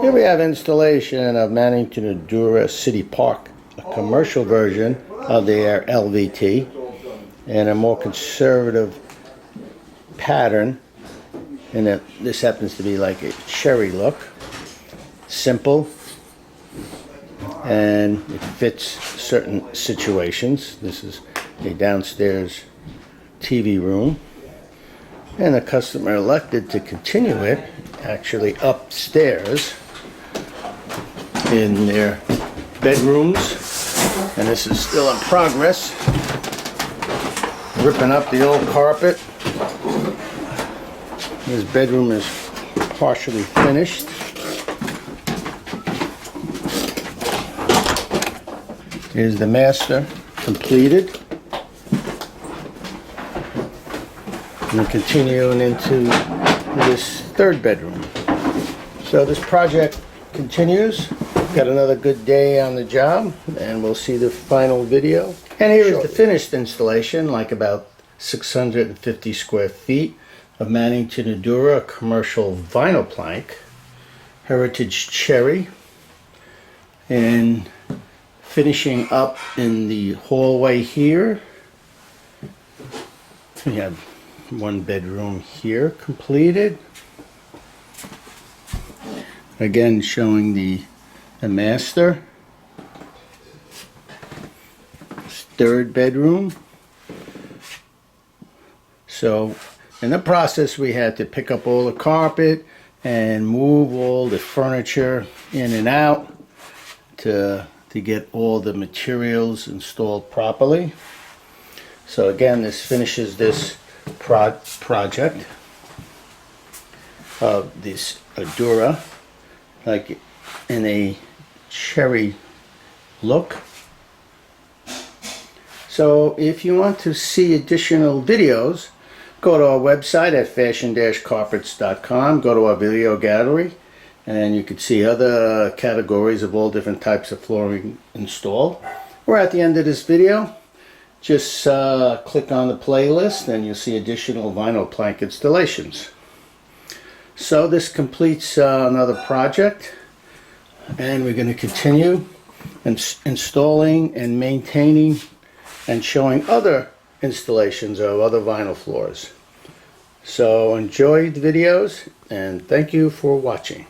Here we have installation of Mannington Adura City Park, a commercial version of their LVT, and a more conservative pattern. And this happens to be like a cherry look, simple, and it fits certain situations. This is a downstairs TV room, and the customer elected to continue it actually upstairs in their bedrooms, and this is still in progress. Ripping up the old carpet. This bedroom is partially finished. Here's the master completed. And continuing into this third bedroom. So this project continues. Got another good day on the job, and we'll see the final video. And here is the finished installation, like about 650 square feet of Mannington Adura commercial vinyl plank, heritage cherry, and finishing up in the hallway here. We have one bedroom here completed. Again, showing the master. Third bedroom. So in the process we had to pick up all the carpet and move all the furniture in and out to get all the materials installed properly. So again, this finishes this project of this Adura, like in a cherry look. So if you want to see additional videos, go to our website at fashion-carpets.com, go to our video gallery, and you can see other categories of all different types of flooring installed. We're at the end of this video. Just click on the playlist and you'll see additional vinyl plank installations. So this completes another project, and we're going to continue installing and maintaining and showing other installations of other vinyl floors. So enjoy the videos, and thank you for watching.